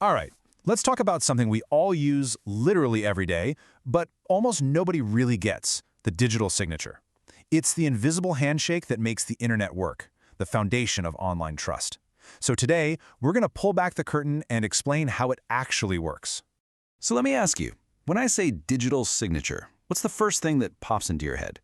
All right, let's talk about something we all use literally every day, but almost nobody really gets, the digital signature. It's the invisible handshake that makes the internet work, the foundation of online trust. So today, we're going to pull back the curtain and explain how it actually works. So let me ask you, when I say digital signature, what's the first thing that pops into your head?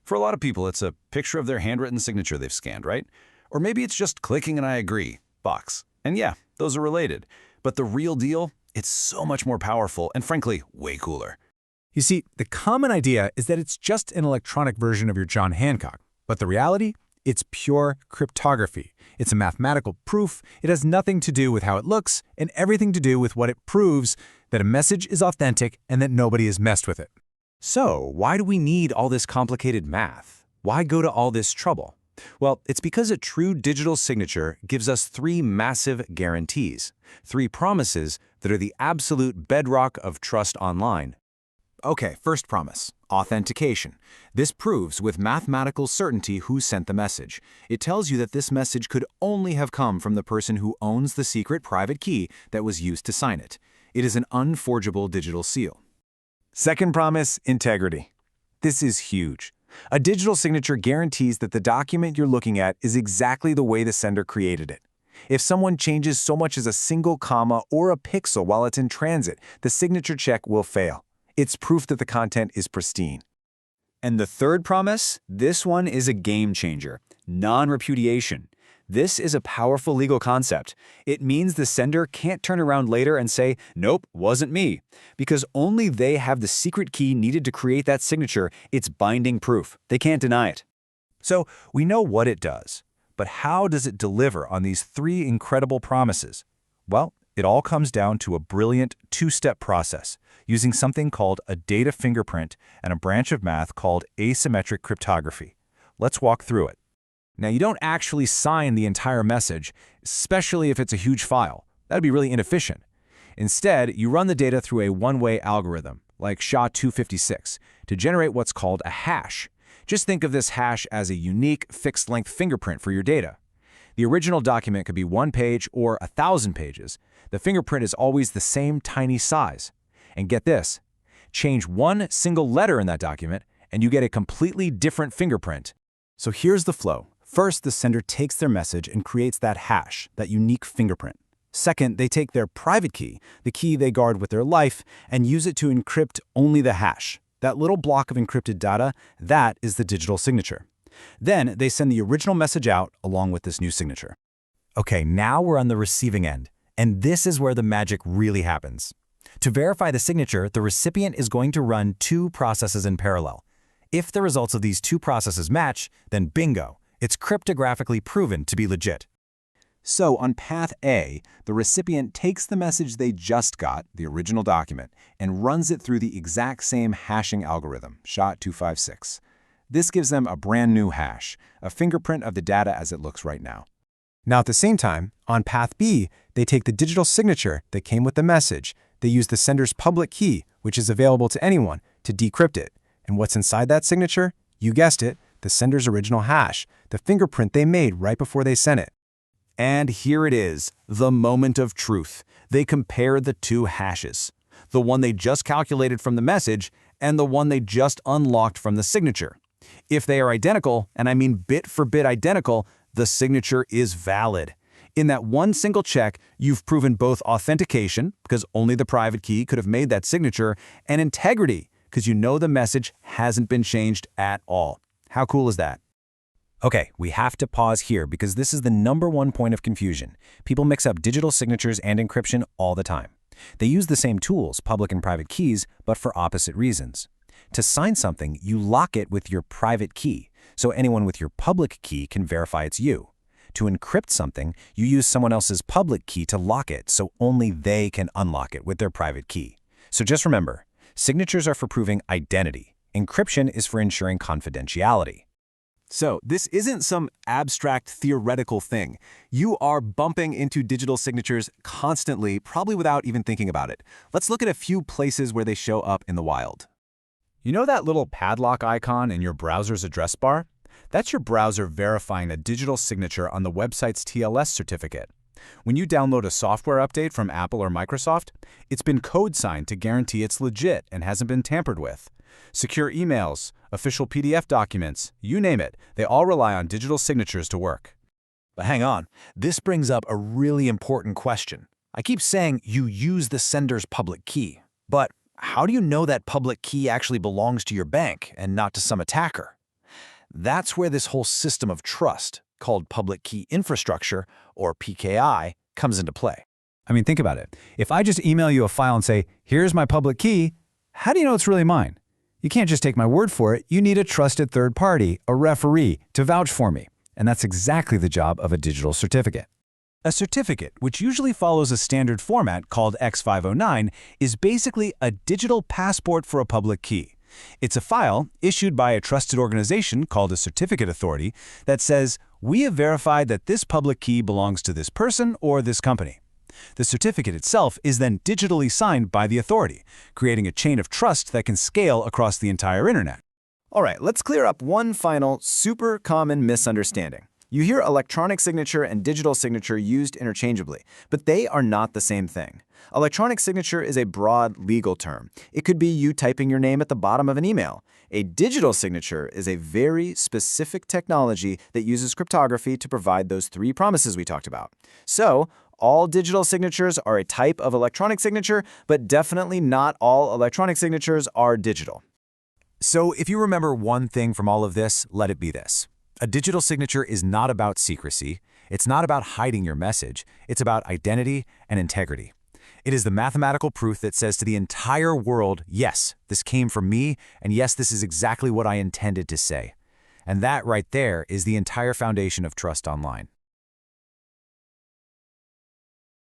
For a lot of people, it's a picture of their handwritten signature they've scanned, right? Or maybe it's just clicking an I agree box. And yeah, those are related. But the real deal, it's so much more powerful and frankly, way cooler. You see, the common idea is that it's just an electronic version of your John Hancock. But the reality? It's pure cryptography. It's a mathematical proof. It has nothing to do with how it looks and everything to do with what it proves that a message is authentic and that nobody has messed with it. So, why do we need all this complicated math? Why go to all this trouble? Well, it's because a true digital signature gives us three massive guarantees, three promises that are the absolute bedrock of trust online. Okay, first promise, authentication. This proves with mathematical certainty who sent the message. It tells you that this message could only have come from the person who owns the secret private key that was used to sign it. It is an unforgeable digital seal. Second promise, integrity. This is huge. A digital signature guarantees that the document you're looking at is exactly the way the sender created it. If someone changes so much as a single comma or a pixel while it's in transit, the signature check will fail. It's proof that the content is pristine. And the third promise, this one is a game changer, non-repudiation. This is a powerful legal concept. It means the sender can't turn around later and say, nope, wasn't me. Because only they have the secret key needed to create that signature. It's binding proof. They can't deny it. So we know what it does, but how does it deliver on these three incredible promises? Well, it all comes down to a brilliant two-step process using something called a data fingerprint and a branch of math called asymmetric cryptography. Let's walk through it. Now, you don't actually sign the entire message, especially if it's a huge file. That'd be really inefficient. Instead, you run the data through a one-way algorithm, like SHA-256, to generate what's called a hash. Just think of this hash as a unique, fixed-length fingerprint for your data. The original document could be 1 page or 1,000 pages. The fingerprint is always the same tiny size. And get this, change one single letter in that document, and you get a completely different fingerprint. So here's the flow. First, the sender takes their message and creates that hash, that unique fingerprint. Second, they take their private key, the key they guard with their life, and use it to encrypt only the hash. That little block of encrypted data, that is the digital signature. Then, they send the original message out along with this new signature. Okay, now we're on the receiving end, and this is where the magic really happens. To verify the signature, the recipient is going to run two processes in parallel. If the results of these two processes match, then bingo. It's cryptographically proven to be legit. So on path A, the recipient takes the message they just got, the original document, and runs it through the exact same hashing algorithm, SHA-256. This gives them a brand new hash, a fingerprint of the data as it looks right now. Now at the same time, on path B, they take the digital signature that came with the message. They use the sender's public key, which is available to anyone, to decrypt it. And what's inside that signature? You guessed it, the sender's original hash, the fingerprint they made right before they sent it. And here it is, the moment of truth. They compare the two hashes, the one they just calculated from the message and the one they just unlocked from the signature. If they are identical, and I mean bit for bit identical, the signature is valid. In that one single check, you've proven both authentication, because only the private key could have made that signature, and integrity, because you know the message hasn't been changed at all. How cool is that? Okay, we have to pause here because this is the #1 point of confusion. People mix up digital signatures and encryption all the time. They use the same tools, public and private keys, but for opposite reasons. To sign something, you lock it with your private key, so anyone with your public key can verify it's you. To encrypt something, you use someone else's public key to lock it, so only they can unlock it with their private key. So just remember, signatures are for proving identity. Encryption is for ensuring confidentiality. So this isn't some abstract theoretical thing. You are bumping into digital signatures constantly, probably without even thinking about it. Let's look at a few places where they show up in the wild. You know that little padlock icon in your browser's address bar? That's your browser verifying a digital signature on the website's TLS certificate. When you download a software update from Apple or Microsoft, it's been code signed to guarantee it's legit and hasn't been tampered with. Secure emails, official PDF documents, you name it, they all rely on digital signatures to work. But hang on, this brings up a really important question. I keep saying you use the sender's public key, but how do you know that public key actually belongs to your bank and not to some attacker? That's where this whole system of trust, called public key infrastructure, or PKI, comes into play. I mean, think about it. If I just email you a file and say, here's my public key, how do you know it's really mine? You can't just take my word for it. You need a trusted third party, a referee, to vouch for me. And that's exactly the job of a digital certificate. A certificate, which usually follows a standard format called X509, is basically a digital passport for a public key. It's a file issued by a trusted organization called a certificate authority that says, we have verified that this public key belongs to this person or this company. The certificate itself is then digitally signed by the authority, creating a chain of trust that can scale across the entire internet. All right, let's clear up one final, super common misunderstanding. You hear electronic signature and digital signature used interchangeably, but they are not the same thing. Electronic signature is a broad legal term. It could be you typing your name at the bottom of an email. A digital signature is a very specific technology that uses cryptography to provide those three promises we talked about. So, all digital signatures are a type of electronic signature, but definitely not all electronic signatures are digital. So if you remember one thing from all of this, let it be this. A digital signature is not about secrecy. It's not about hiding your message. It's about identity and integrity. It is the mathematical proof that says to the entire world, yes, this came from me, and yes, this is exactly what I intended to say. And that right there is the entire foundation of trust online.